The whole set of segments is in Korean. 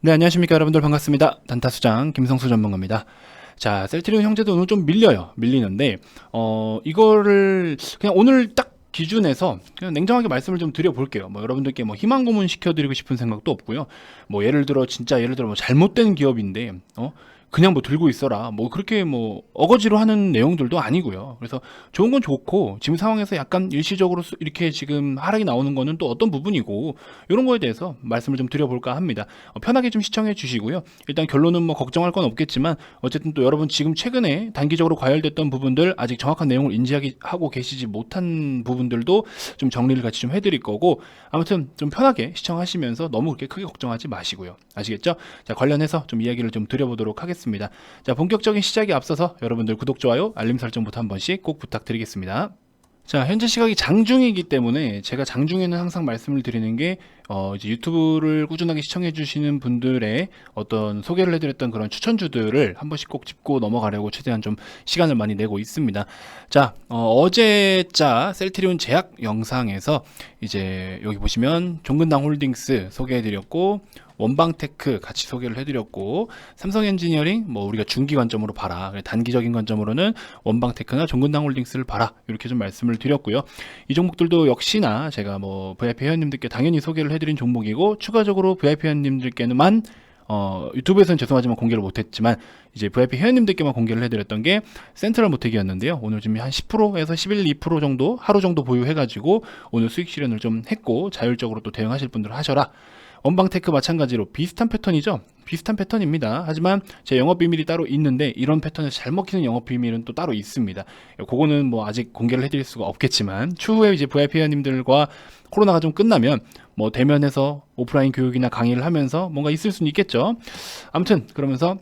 네, 안녕하십니까 여러분들, 반갑습니다. 단타수장 김성수 전문가입니다. 자, 셀트리온 형제도 오늘 좀 밀리는데 이거를 그냥 오늘 딱 기준에서 그냥 냉정하게 말씀을 좀 드려볼게요. 뭐 여러분들께 뭐 희망 고문 시켜드리고 싶은 생각도 없고요. 뭐 예를 들어 뭐 잘못된 기업인데 그냥 뭐 들고 있어라, 뭐 그렇게 뭐 어거지로 하는 내용들도 아니고요. 그래서 좋은 건 좋고, 지금 상황에서 약간 일시적으로 이렇게 지금 하락이 나오는 거는 또 어떤 부분이고, 이런 거에 대해서 말씀을 좀 드려볼까 합니다. 편하게 좀 시청해 주시고요. 일단 결론은 뭐 걱정할 건 없겠지만, 어쨌든 또 여러분 지금 최근에 단기적으로 과열됐던 부분들, 아직 정확한 내용을 인지하고 계시지 못한 부분들도 좀 정리를 같이 좀 해드릴 거고, 아무튼 좀 편하게 시청하시면서 너무 그렇게 크게 걱정하지 마시고요. 아시겠죠? 자, 관련해서 좀 이야기를 좀 드려보도록 하겠습니다. 자, 본격적인 시작에 앞서서 여러분들 구독, 좋아요, 알림 설정부터 한 번씩 꼭 부탁드리겠습니다. 자, 현재 시각이 장중이기 때문에 제가 장중에는 항상 말씀을 드리는 게 이제 유튜브를 꾸준하게 시청해 주시는 분들의 어떤 소개를 해드렸던 그런 추천주들을 한 번씩 꼭 짚고 넘어가려고 최대한 좀 시간을 많이 내고 있습니다. 자, 어제자 셀트리온 제약 영상에서 이제 여기 보시면 종근당 홀딩스 소개해드렸고, 원방테크 같이 소개를 해드렸고, 삼성엔지니어링 뭐 우리가 중기 관점으로 봐라, 단기적인 관점으로는 원방테크나 종근당 홀딩스를 봐라, 이렇게 좀 말씀을 드렸고요. 이 종목들도 역시나 제가 뭐 VIP 회원님들께 당연히 소개를 해드린 종목이고, 추가적으로 VIP 회원님들께만 유튜브에서는 죄송하지만 공개를 못했지만 이제 VIP 회원님들께만 공개를 해드렸던 게 센트럴 모텍이었는데요. 오늘 지금 한 10%에서 11, 2% 정도 하루 정도 보유해가지고 오늘 수익 실현을 좀 했고, 자율적으로 또 대응하실 분들은 하셔라. 원방테크 마찬가지로 비슷한 패턴이죠. 비슷한 패턴입니다. 하지만 제 영업비밀이 따로 있는데, 이런 패턴에서 잘 먹히는 영업비밀은 또 따로 있습니다. 그거는 뭐 아직 공개를 해드릴 수가 없겠지만, 추후에 이제 VIP 회원님들과 코로나가 좀 끝나면 뭐 대면에서 오프라인 교육이나 강의를 하면서 뭔가 있을 수는 있겠죠. 아무튼 그러면서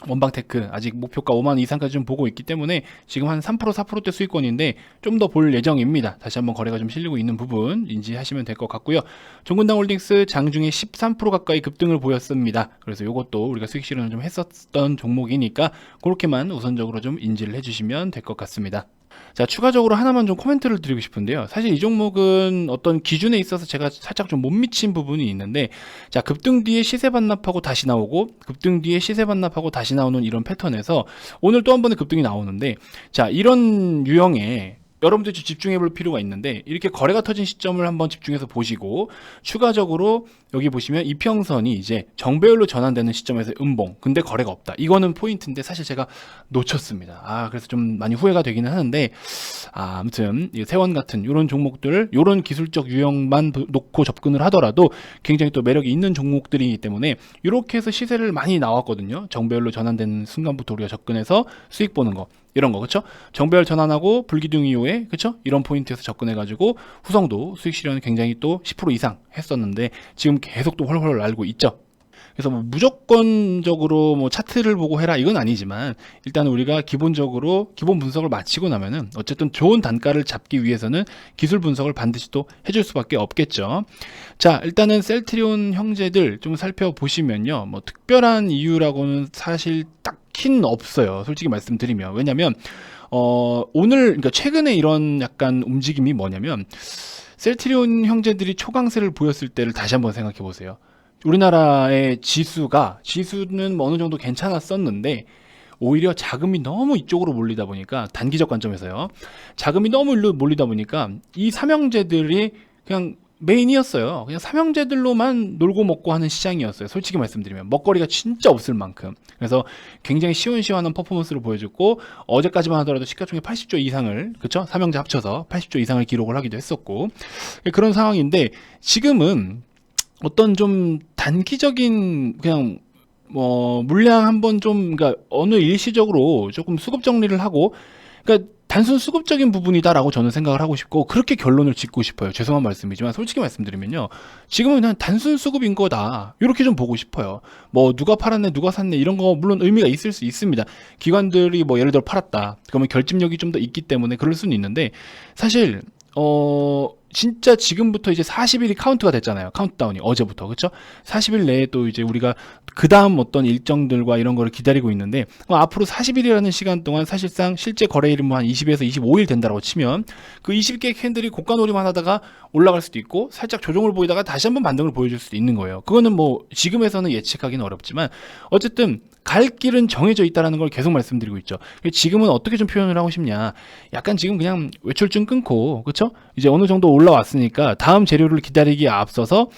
원방테크 아직 목표가 5만 이상까지 좀 보고 있기 때문에 지금 한 3% 4%대 수익권인데 좀 더 볼 예정입니다. 다시 한번 거래가 좀 실리고 있는 부분 인지하시면 될 것 같고요. 종근당 홀딩스 장중에 13% 가까이 급등을 보였습니다. 그래서 이것도 우리가 수익 실현을 좀 했었던 종목이니까 그렇게만 우선적으로 좀 인지를 해주시면 될 것 같습니다. 자, 추가적으로 하나만 좀 코멘트를 드리고 싶은데요. 사실 이 종목은 어떤 기준에 있어서 제가 살짝 좀 못 미친 부분이 있는데, 자, 급등 뒤에 시세 반납하고 다시 나오고, 급등 뒤에 시세 반납하고 다시 나오는 이런 패턴에서 오늘 또 한 번의 급등이 나오는데, 자, 이런 유형의 여러분들 집중해 볼 필요가 있는데, 이렇게 거래가 터진 시점을 한번 집중해서 보시고, 추가적으로 여기 보시면 이평선이 이제 정배열로 전환되는 시점에서 음봉, 근데 거래가 없다, 이거는 포인트인데 사실 제가 놓쳤습니다. 그래서 좀 많이 후회가 되기는 하는데, 아무튼 세원 같은 이런 종목들, 이런 기술적 유형만 놓고 접근을 하더라도 굉장히 또 매력이 있는 종목들이기 때문에, 이렇게 해서 시세를 많이 나왔거든요. 정배열로 전환되는 순간부터 우리가 접근해서 수익 보는 거, 이런 거, 그쵸? 정배열 전환하고 불기둥 이후에, 그쵸? 이런 포인트에서 접근해가지고 후성도 수익 실현은 굉장히 또 10% 이상 했었는데, 지금 계속 또 헐헐 날고 있죠. 그래서 뭐 무조건적으로 뭐 차트를 보고 해라, 이건 아니지만, 일단 우리가 기본적으로 기본 분석을 마치고 나면은 어쨌든 좋은 단가를 잡기 위해서는 기술 분석을 반드시 또 해줄 수밖에 없겠죠. 자, 일단은 셀트리온 형제들 좀 살펴보시면요, 뭐 특별한 이유라고는 사실 딱히는 없어요, 솔직히 말씀드리면. 왜냐면 오늘, 그러니까 최근에 이런 약간 움직임이 뭐냐면, 셀트리온 형제들이 초강세를 보였을 때를 다시 한번 생각해 보세요. 우리나라의 지수는 뭐 어느 정도 괜찮았었는데, 오히려 자금이 너무 이쪽으로 몰리다 보니까, 단기적 관점에서요, 자금이 너무 일로 몰리다 보니까 이 삼형제들이 그냥 메인이었어요. 그냥 삼형제들로만 놀고 먹고 하는 시장이었어요. 솔직히 말씀드리면 먹거리가 진짜 없을 만큼. 그래서 굉장히 시원시원한 퍼포먼스를 보여줬고, 어제까지만 하더라도 시가총액 80조 이상을, 그쵸? 삼형제 합쳐서 80조 이상을 기록을 하기도 했었고, 그런 상황인데, 지금은 어떤 좀 단기적인 그냥 뭐 물량 한번 좀, 그러니까 어느 일시적으로 조금 수급 정리를 하고, 그러니까 단순 수급적인 부분이다라고 저는 생각을 하고 싶고, 그렇게 결론을 짓고 싶어요. 죄송한 말씀이지만 솔직히 말씀드리면요, 지금은 그냥 단순 수급인 거다, 이렇게 좀 보고 싶어요. 뭐 누가 팔았네 누가 샀네 이런 거 물론 의미가 있을 수 있습니다. 기관들이 뭐 예를 들어 팔았다 그러면 결집력이 좀 더 있기 때문에 그럴 수는 있는데, 사실 진짜 지금부터 이제 40일이 카운트가 됐잖아요. 카운트다운이 어제부터, 그쵸? 40일 내에 또 이제 우리가 그 다음 어떤 일정들과 이런 거를 기다리고 있는데 앞으로 40일이라는 시간 동안 사실상 실제 거래일은 뭐 한 20에서 25일 된다고 치면 그 20개 캔들이 고가놀이만 하다가 올라갈 수도 있고 살짝 조정을 보이다가 다시 한번 반등을 보여줄 수도 있는 거예요. 그거는 뭐 지금에서는 예측하기는 어렵지만 어쨌든 갈 길은 정해져 있다는 걸 계속 말씀드리고 있죠. 지금은 어떻게 좀 표현을 하고 싶냐, 약간 지금 그냥 외출증 끊고, 그쵸? 이제 어느 정도 올라왔으니까 다음 재료를 기다리기에 앞서서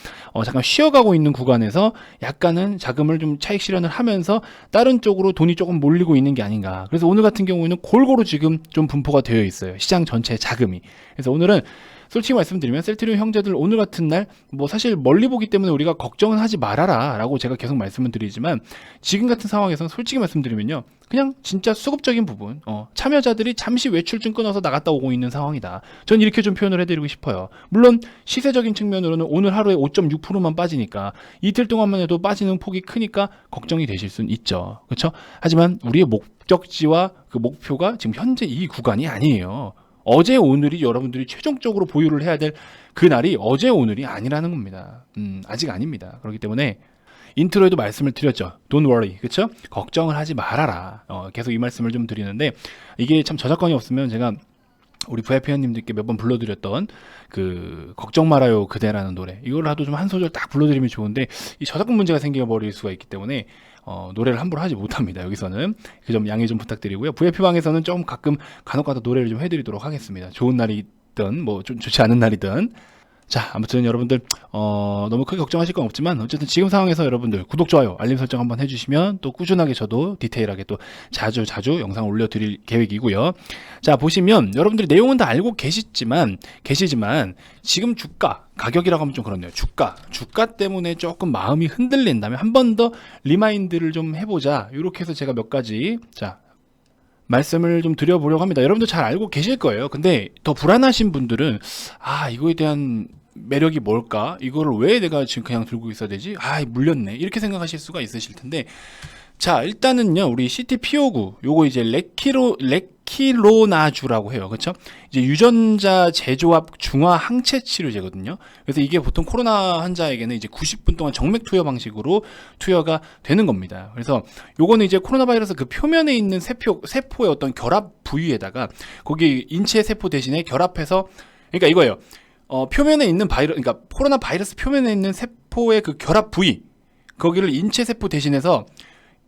잠깐 쉬어가고 있는 구간에서 약간은 자금을 좀 차익 실현을 하면서 다른 쪽으로 돈이 조금 몰리고 있는 게 아닌가. 그래서 오늘 같은 경우에는 골고루 지금 좀 분포가 되어 있어요, 시장 전체 자금이. 그래서 오늘은 솔직히 말씀드리면 셀트리온 형제들 오늘 같은 날 뭐 사실 멀리 보기 때문에 우리가 걱정은 하지 말아라 라고 제가 계속 말씀을 드리지만, 지금 같은 상황에서는 솔직히 말씀드리면요, 그냥 진짜 수급적인 부분, 참여자들이 잠시 외출증 끊어서 나갔다 오고 있는 상황이다. 전 이렇게 좀 표현을 해드리고 싶어요. 물론 시세적인 측면으로는 오늘 하루에 5.6%만 빠지니까 이틀 동안만 해도 빠지는 폭이 크니까 걱정이 되실 수는 있죠. 그렇죠? 하지만 우리의 목적지와 그 목표가 지금 현재 이 구간이 아니에요. 어제 오늘이 여러분들이 최종적으로 보유를 해야 될 그 날이 어제 오늘이 아니라는 겁니다. 아직 아닙니다. 그렇기 때문에 인트로에도 말씀을 드렸죠. Don't worry. 그쵸? 걱정을 하지 말아라. 계속 이 말씀을 좀 드리는데, 이게 참 저작권이 없으면 제가 우리 VIP 회원님들께 몇 번 불러드렸던 그 걱정 말아요 그대라는 노래, 이걸 하도 좀 한 소절 딱 불러드리면 좋은데 이 저작권 문제가 생겨버릴 수가 있기 때문에 노래를 함부로 하지 못합니다. 여기서는 그 점 양해 좀 부탁드리고요. VIP방에서는 좀 가끔 간혹가다 노래를 좀 해드리도록 하겠습니다. 좋은 날이든 뭐 좀 좋지 않은 날이든. 자, 아무튼 여러분들 너무 크게 걱정하실 건 없지만 어쨌든 지금 상황에서 여러분들 구독, 좋아요, 알림 설정 한번 해주시면 또 꾸준하게 저도 디테일하게 또 자주 영상을 올려드릴 계획이고요. 자, 보시면 여러분들이 내용은 다 알고 계시지만 지금 주가 가격이라고 하면 좀 그렇네요. 주가 때문에 조금 마음이 흔들린다면 한 번 더 리마인드를 좀 해보자, 이렇게 해서 제가 몇 가지 말씀을 좀 드려보려고 합니다. 여러분들 잘 알고 계실 거예요. 근데 더 불안하신 분들은 이거에 대한 매력이 뭘까? 이거를 왜 내가 지금 그냥 들고 있어야 되지? 물렸네. 이렇게 생각하실 수가 있으실 텐데, 자, 일단은요, 우리 CTP59 요거 이제 레키로나주라고 해요. 그렇죠? 이제 유전자 재조합 중화 항체 치료제거든요. 그래서 이게 보통 코로나 환자에게는 이제 90분 동안 정맥 투여 방식으로 투여가 되는 겁니다. 그래서 요거는 이제 코로나 바이러스 그 표면에 있는 세포의 어떤 결합 부위에다가 거기 인체 세포 대신에 결합해서, 그러니까 이거예요. 표면에 있는 그러니까 코로나 바이러스 표면에 있는 세포의 그 결합 부위, 거기를 인체 세포 대신해서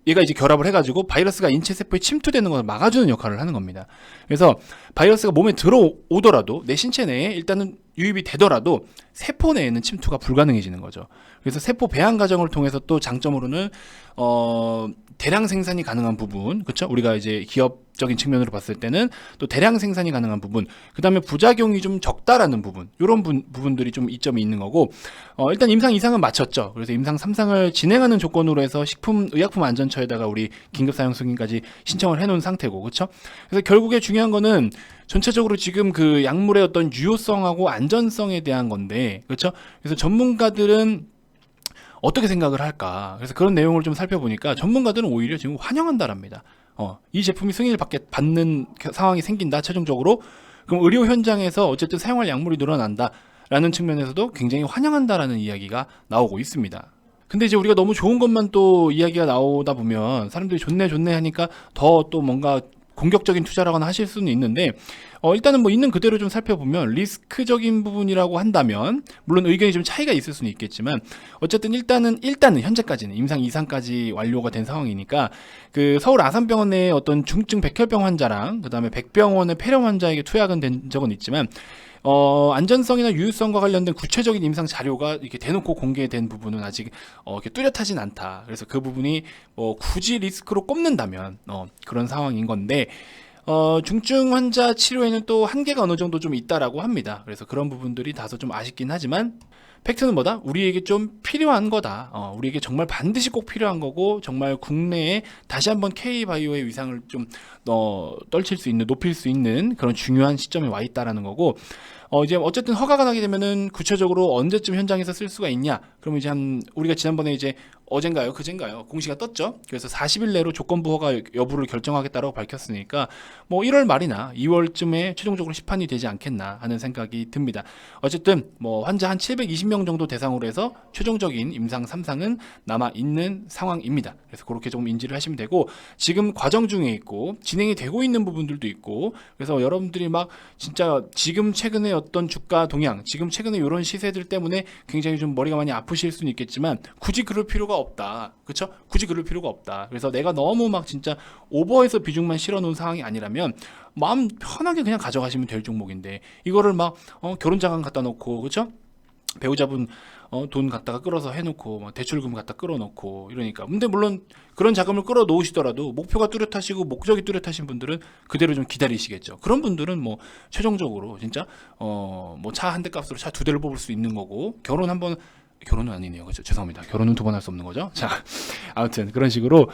얘가 이제 결합을 해가지고 바이러스가 인체 세포에 침투되는 것을 막아주는 역할을 하는 겁니다. 그래서 바이러스가 몸에 들어오더라도 내 신체 내에 일단은 유입이 되더라도 세포 내에는 침투가 불가능해지는 거죠. 그래서 세포 배양 과정을 통해서 또 장점으로는 대량 생산이 가능한 부분, 그렇죠? 우리가 이제 기업적인 측면으로 봤을 때는 또 대량 생산이 가능한 부분, 그 다음에 부작용이 좀 적다라는 부분, 이런 부분들이 좀 이점이 있는 거고, 일단 임상 2상은 마쳤죠. 그래서 임상 3상을 진행하는 조건으로 해서 식품의약품안전처에다가 우리 긴급 사용 승인까지 신청을 해놓은 상태고, 그렇죠? 그래서 결국에 중요한 거는 전체적으로 지금 그 약물의 어떤 유효성하고 안전성에 대한 건데, 그렇죠? 그래서 전문가들은 어떻게 생각을 할까? 그래서 그런 내용을 좀 살펴보니까 전문가들은 오히려 지금 환영한다랍니다. 이 제품이 승인을 받는 상황이 생긴다, 최종적으로. 그럼 의료 현장에서 어쨌든 사용할 약물이 늘어난다라는 측면에서도 굉장히 환영한다라는 이야기가 나오고 있습니다. 근데 이제 우리가 너무 좋은 것만 또 이야기가 나오다 보면 사람들이 좋네 하니까 더 또 뭔가 공격적인 투자라거나 하실 수는 있는데, 일단은 뭐 있는 그대로 좀 살펴보면 리스크적인 부분이라고 한다면 물론 의견이 좀 차이가 있을 수는 있겠지만, 어쨌든 일단은 현재까지는 임상 2상까지 완료가 된 상황이니까 그 서울 아산병원의 어떤 중증 백혈병 환자랑 그다음에 백병원의 폐렴 환자에게 투약은 된 적은 있지만 안전성이나 유효성과 관련된 구체적인 임상 자료가 이렇게 대놓고 공개된 부분은 아직 이렇게 뚜렷하진 않다. 그래서 그 부분이 굳이 리스크로 꼽는다면 그런 상황인 건데, 중증 환자 치료에는 또 한계가 어느 정도 좀 있다라고 합니다. 그래서 그런 부분들이 다소 좀 아쉽긴 하지만 팩트는 뭐다? 우리에게 좀 필요한 거다. 우리에게 정말 반드시 꼭 필요한 거고, 정말 국내에 다시 한번 K바이오의 위상을 좀 떨칠 수 있는, 높일 수 있는 그런 중요한 시점에 와 있다라는 거고, 이제 어쨌든 허가가 나게 되면은 구체적으로 언제쯤 현장에서 쓸 수가 있냐? 그러면 이제 우리가 지난번에 이제 어젠가요, 그젠가요, 공시가 떴죠. 그래서 40일 내로 조건부 허가 여부를 결정하겠다고 밝혔으니까 뭐 1월 말이나 2월쯤에 최종적으로 시판이 되지 않겠나 하는 생각이 듭니다. 어쨌든 뭐 환자 한 720명 정도 대상으로 해서 최종적인 임상 3상은 남아 있는 상황입니다. 그래서 그렇게 좀 인지를 하시면 되고, 지금 과정 중에 있고 진행이 되고 있는 부분들도 있고, 그래서 여러분들이 막 진짜 지금 최근에 어떤 주가 동향, 지금 최근에 이런 시세들 때문에 굉장히 좀 머리가 많이 아프실 수는 있겠지만 굳이 그럴 필요가 없다. 그렇죠? 굳이 그럴 필요가 없다. 그래서 내가 너무 막 진짜 오버해서 비중만 실어놓은 상황이 아니라면 마음 편하게 그냥 가져가시면 될 종목인데, 이거를 막 결혼 자금 갖다 놓고, 그렇죠? 배우자분 돈 갖다가 끌어서 해놓고 막 대출금 갖다 끌어놓고 이러니까. 근데 물론 그런 자금을 끌어 놓으시더라도 목표가 뚜렷하시고 목적이 뚜렷하신 분들은 그대로 좀 기다리시겠죠. 그런 분들은 뭐 최종적으로 진짜 뭐 차 한 대 값으로 차 두 대를 뽑을 수 있는 거고, 결혼은 아니네요. 그렇죠? 죄송합니다. 결혼은 두 번 할 수 없는 거죠. 자, 아무튼 그런 식으로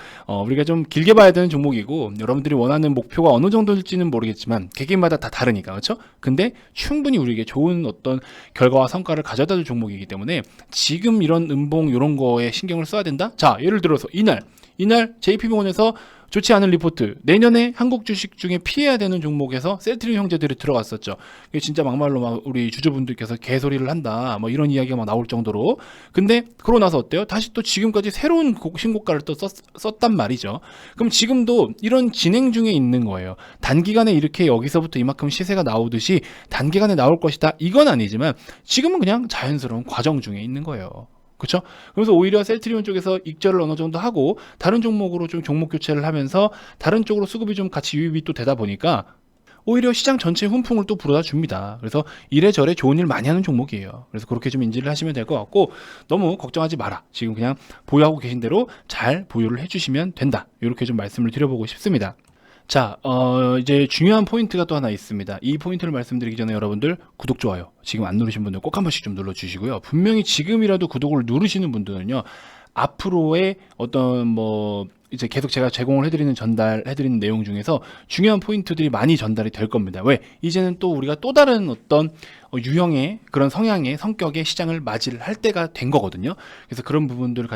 우리가 좀 길게 봐야 되는 종목이고, 여러분들이 원하는 목표가 어느 정도일지는 모르겠지만 개개인마다 다 다르니까, 그렇죠? 근데 충분히 우리에게 좋은 어떤 결과와 성과를 가져다 줄 종목이기 때문에 지금 이런 음봉 이런 거에 신경을 써야 된다. 자, 예를 들어서 이날 JP모건에서 좋지 않은 리포트, 내년에 한국 주식 중에 피해야 되는 종목에서 셀트리온 형제들이 들어갔었죠. 이게 진짜 막말로 막 우리 주주분들께서 개소리를 한다, 뭐 이런 이야기가 막 나올 정도로. 근데 그러고 나서 어때요? 다시 또 지금까지 새로운 신고가를 또 썼단 말이죠. 그럼 지금도 이런 진행 중에 있는 거예요. 단기간에 이렇게 여기서부터 이만큼 시세가 나오듯이 단기간에 나올 것이다, 이건 아니지만 지금은 그냥 자연스러운 과정 중에 있는 거예요. 그렇죠? 그래서 오히려 셀트리온 쪽에서 익절을 어느 정도 하고 다른 종목으로 좀 종목 교체를 하면서 다른 쪽으로 수급이 좀 같이 유입이 또 되다 보니까 오히려 시장 전체의 훈풍을 또 불어다 줍니다. 그래서 이래저래 좋은 일 많이 하는 종목이에요. 그래서 그렇게 좀 인지를 하시면 될 것 같고, 너무 걱정하지 마라. 지금 그냥 보유하고 계신 대로 잘 보유를 해주시면 된다. 이렇게 좀 말씀을 드려보고 싶습니다. 자, 이제 중요한 포인트가 또 하나 있습니다. 이 포인트를 말씀드리기 전에 여러분들 구독, 좋아요 지금 안 누르신 분들 꼭 한 번씩 좀 눌러주시고요. 분명히 지금이라도 구독을 누르시는 분들은요, 앞으로의 어떤 뭐 이제 계속 제가 제공을 해드리는 전달해드리는 내용 중에서 중요한 포인트들이 많이 전달이 될 겁니다. 왜? 이제는 또 우리가 또 다른 어떤 유형의 그런 성향의 성격의 시장을 맞이를 할 때가 된 거거든요. 그래서 그런 부분들을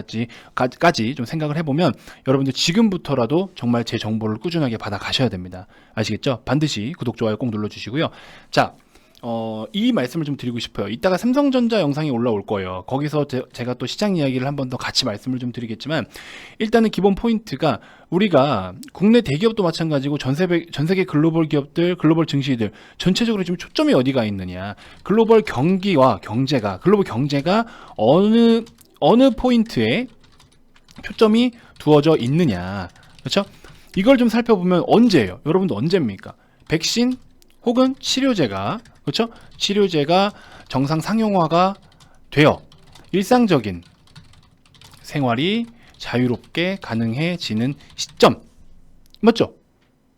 까지 좀 생각을 해보면 여러분들 지금부터라도 정말 제 정보를 꾸준하게 받아 가셔야 됩니다. 아시겠죠? 반드시 구독, 좋아요 꼭 눌러주시고요. 자, 이 말씀을 좀 드리고 싶어요. 이따가 삼성전자 영상이 올라올 거예요. 거기서 제가 또 시장 이야기를 한 번 더 같이 말씀을 좀 드리겠지만, 일단은 기본 포인트가 우리가 국내 대기업도 마찬가지고 전 세계 글로벌 기업들, 글로벌 증시들 전체적으로 지금 초점이 어디가 있느냐, 글로벌 글로벌 경제가 어느 포인트에 초점이 두어져 있느냐, 그렇죠? 이걸 좀 살펴보면 언제예요? 여러분도 언제입니까? 백신 혹은 치료제가, 그렇죠? 치료제가 정상 상용화가 되어 일상적인 생활이 자유롭게 가능해지는 시점, 맞죠?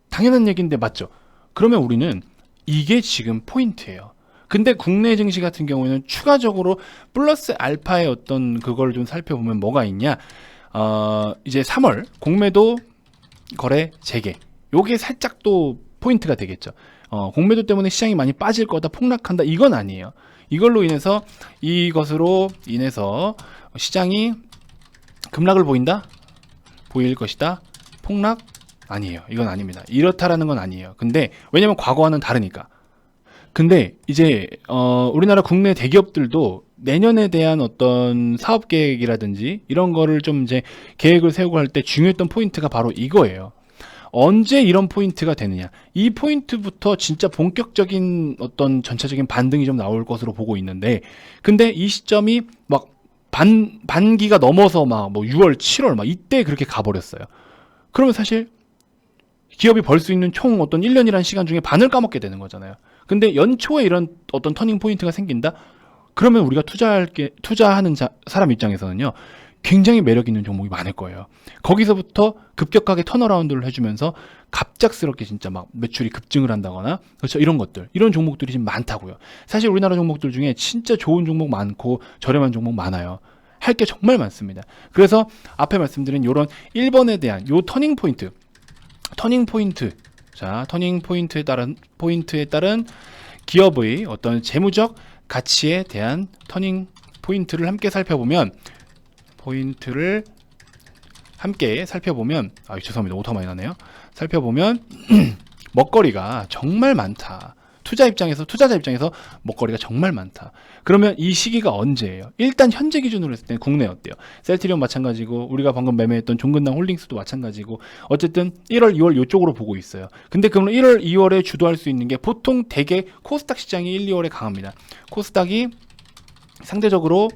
당연한 얘기인데 맞죠? 그러면 우리는 이게 지금 포인트예요. 근데 국내 증시 같은 경우에는 추가적으로 플러스 알파의 어떤 그걸 좀 살펴보면 뭐가 있냐, 이제 3월 공매도 거래 재개, 요게 살짝 또 포인트가 되겠죠. 공매도 때문에 시장이 많이 빠질 거다, 폭락한다, 이건 아니에요. 이것으로 인해서 시장이 급락을 보일 것이다, 폭락 아니에요. 이건 아닙니다. 이렇다라는 건 아니에요. 근데 왜냐면 과거와는 다르니까. 근데 이제 우리나라 국내 대기업들도 내년에 대한 어떤 사업 계획이라든지 이런 거를 좀 이제 계획을 세우고 할 때 중요했던 포인트가 바로 이거예요. 언제 이런 포인트가 되느냐, 이 포인트부터 진짜 본격적인 어떤 전체적인 반등이 좀 나올 것으로 보고 있는데, 근데 이 시점이 막 반기가 넘어서 막 뭐 6월 7월 막 이때 그렇게 가버렸어요. 그러면 사실 기업이 벌 수 있는 총 어떤 1년이라는 시간 중에 반을 까먹게 되는 거잖아요. 근데 연초에 이런 어떤 터닝 포인트가 생긴다? 그러면 우리가 투자하는 사람 입장에서는요, 굉장히 매력 있는 종목이 많을 거예요. 거기서부터 급격하게 턴어라운드를 해주면서 갑작스럽게 진짜 막 매출이 급증을 한다거나, 그렇죠? 이런 종목들이 지금 많다고요. 사실 우리나라 종목들 중에 진짜 좋은 종목 많고 저렴한 종목 많아요. 할 게 정말 많습니다. 그래서 앞에 말씀드린 이런 1번에 대한 요 터닝 포인트, 자, 터닝 포인트에 따른 기업의 어떤 재무적 가치에 대한 터닝 포인트를 함께 살펴보면 포인트를 함께 살펴보면, 죄송합니다. 오타 많이 나네요. 살펴보면 먹거리가 정말 많다. 투자자 입장에서 먹거리가 정말 많다. 그러면 이 시기가 언제예요? 일단 현재 기준으로 했을 때 국내 어때요? 셀트리온 마찬가지고, 우리가 방금 매매했던 종근당 홀딩스도 마찬가지고, 어쨌든 1월, 2월 이쪽으로 보고 있어요. 근데 그러면 1월, 2월에 주도할 수 있는 게 보통 대개 코스닥 시장이 1, 2월에 강합니다. 코스닥이 상대적으로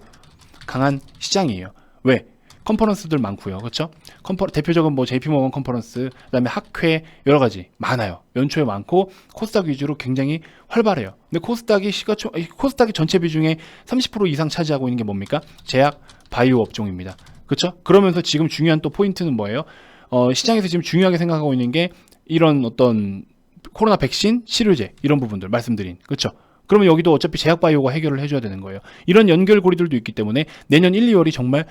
강한 시장이에요. 왜? 컨퍼런스들 많고요. 그렇죠? 대표적인 뭐 JP모건 컨퍼런스, 그다음에 학회 여러 가지 많아요. 연초에 많고 코스닥 위주로 굉장히 활발해요. 근데 코스닥이 전체 비중의 30% 이상 차지하고 있는 게 뭡니까? 제약, 바이오 업종입니다. 그렇죠? 그러면서 지금 중요한 또 포인트는 뭐예요? 시장에서 지금 중요하게 생각하고 있는 게 이런 어떤 코로나 백신, 치료제 이런 부분들 말씀드린. 그렇죠? 그러면 여기도 어차피 제약바이오가 해결을 해줘야 되는 거예요. 이런 연결고리들도 있기 때문에 내년 1, 2월이 정말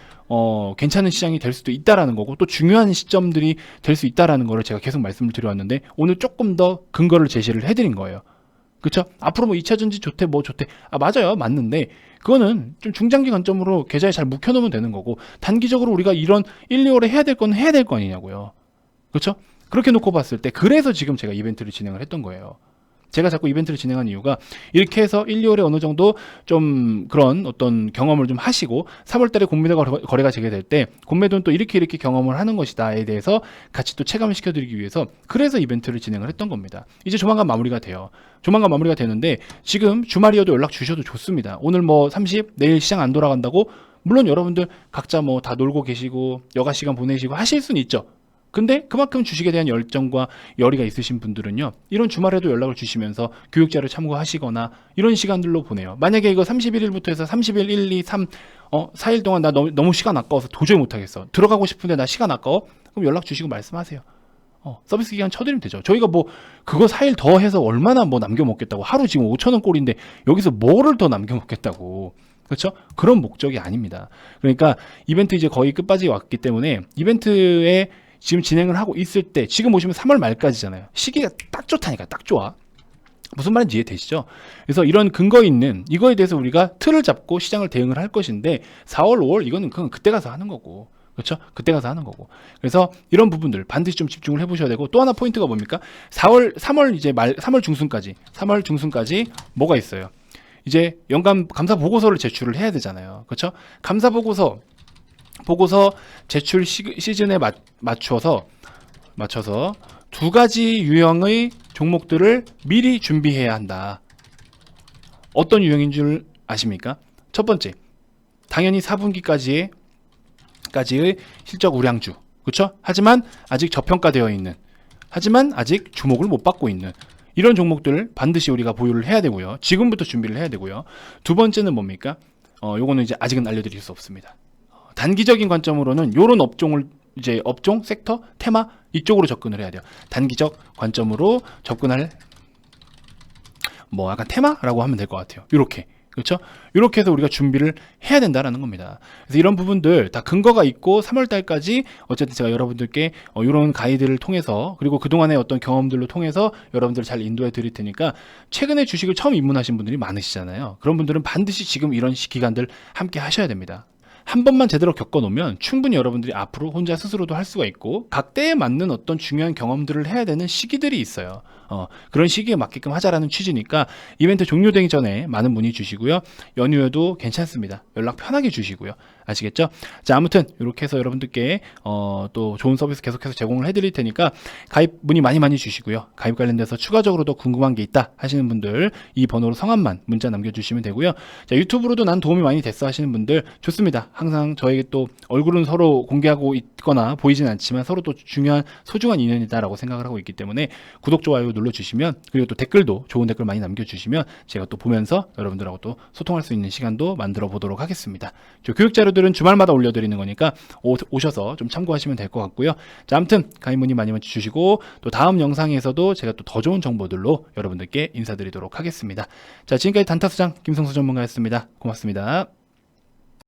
괜찮은 시장이 될 수도 있다라는 거고, 또 중요한 시점들이 될 수 있다라는 거를 제가 계속 말씀을 드려왔는데, 오늘 조금 더 근거를 제시를 해드린 거예요. 그렇죠? 앞으로 뭐 2차전지 좋대 뭐 좋대, 맞아요, 맞는데 그거는 좀 중장기 관점으로 계좌에 잘 묵혀놓으면 되는 거고, 단기적으로 우리가 이런 1, 2월에 해야 될 건 해야 될 거 아니냐고요. 그렇죠? 그렇게 놓고 봤을 때, 그래서 지금 제가 이벤트를 진행을 했던 거예요. 제가 자꾸 이벤트를 진행한 이유가, 이렇게 해서 1, 2월에 어느 정도 좀 그런 어떤 경험을 좀 하시고 3월 달에 공매도 거래가 되게 될 때, 공매도는 또 이렇게 경험을 하는 것이다에 대해서 같이 또 체감을 시켜드리기 위해서, 그래서 이벤트를 진행을 했던 겁니다. 이제 조만간 마무리가 돼요. 조만간 마무리가 되는데, 지금 주말이어도 연락 주셔도 좋습니다. 오늘 뭐 30, 내일 시장 안 돌아간다고, 물론 여러분들 각자 뭐 다 놀고 계시고 여가 시간 보내시고 하실 수는 있죠. 근데 그만큼 주식에 대한 열정과 열의가 있으신 분들은요, 이런 주말에도 연락을 주시면서 교육자를 참고하시거나 이런 시간들로 보내요. 만약에 이거 31일부터 해서 30일, 1, 2, 3, 4일 동안 나 너무 시간 아까워서 도저히 못하겠어, 들어가고 싶은데 나 시간 아까워? 그럼 연락 주시고 말씀하세요. 서비스 기간 쳐드리면 되죠. 저희가 뭐 그거 4일 더 해서 얼마나 뭐 남겨 먹겠다고, 하루 지금 5,000원 꼴인데 여기서 뭐를 더 남겨 먹겠다고. 그렇죠? 그런 목적이 아닙니다. 그러니까 이벤트 이제 거의 끝까지 왔기 때문에, 이벤트에 지금 진행을 하고 있을 때, 지금 보시면 3월 말까지잖아요. 시기가 딱 좋다니까, 딱 좋아. 무슨 말인지 이해되시죠? 그래서 이런 근거 있는 이거에 대해서 우리가 틀을 잡고 시장을 대응을 할 것인데, 4월, 5월 이거는 그건 그때 가서 하는 거고, 그렇죠? 그때 가서 하는 거고. 그래서 이런 부분들 반드시 좀 집중을 해보셔야 되고, 또 하나 포인트가 뭡니까? 3월 중순까지 뭐가 있어요? 이제 연간 감사 보고서를 제출을 해야 되잖아요. 그렇죠? 감사 보고서 제출 시즌에 맞춰서 두 가지 유형의 종목들을 미리 준비해야 한다. 어떤 유형인 줄 아십니까? 첫 번째, 당연히 4분기까지의 실적 우량주, 그렇죠? 하지만 아직 저평가되어 있는, 하지만 아직 주목을 못 받고 있는 이런 종목들을 반드시 우리가 보유를 해야 되고요. 지금부터 준비를 해야 되고요. 두 번째는 뭡니까? 요거는 이제 아직은 알려드릴 수 없습니다. 단기적인 관점으로는 요런 업종, 섹터, 테마 이쪽으로 접근을 해야 돼요. 단기적 관점으로 접근할 뭐 약간 테마라고 하면 될 것 같아요. 이렇게. 그렇죠? 이렇게 해서 우리가 준비를 해야 된다라는 겁니다. 그래서 이런 부분들 다 근거가 있고 3월 달까지 어쨌든 제가 여러분들께 이런 가이드를 통해서, 그리고 그동안의 어떤 경험들로 통해서 여러분들을 잘 인도해 드릴 테니까, 최근에 주식을 처음 입문하신 분들이 많으시잖아요. 그런 분들은 반드시 지금 이런 기간들 함께 하셔야 됩니다. 한 번만 제대로 겪어놓으면 충분히 여러분들이 앞으로 혼자 스스로도 할 수가 있고, 각 때에 맞는 어떤 중요한 경험들을 해야 되는 시기들이 있어요. 그런 시기에 맞게끔 하자라는 취지니까, 이벤트 종료되기 전에 많은 문의 주시고요. 연휴에도 괜찮습니다. 연락 편하게 주시고요. 아시겠죠? 자, 아무튼 이렇게 해서 여러분들께 또 좋은 서비스 계속해서 제공을 해드릴 테니까 가입 문의 많이 주시고요. 가입 관련돼서 추가적으로 더 궁금한 게 있다 하시는 분들, 이 번호로 성함만 문자 남겨주시면 되고요. 자, 유튜브로도 난 도움이 많이 됐어 하시는 분들, 좋습니다. 항상 저에게 또 얼굴은 서로 공개하고 있거나 보이진 않지만 서로 또 중요한 소중한 인연이다라고 생각을 하고 있기 때문에, 구독, 좋아요 눌러주시면, 그리고 또 댓글도 좋은 댓글 많이 남겨주시면 제가 또 보면서 여러분들하고 또 소통할 수 있는 시간도 만들어 보도록 하겠습니다. 저 교육 자료들은 주말마다 올려드리는 거니까 오셔서 좀 참고하시면 될 것 같고요. 자, 아무튼 가입 문의 많이 주시고, 또 다음 영상에서도 제가 또 더 좋은 정보들로 여러분들께 인사드리도록 하겠습니다. 자, 지금까지 단타수장 김성수 전문가였습니다. 고맙습니다.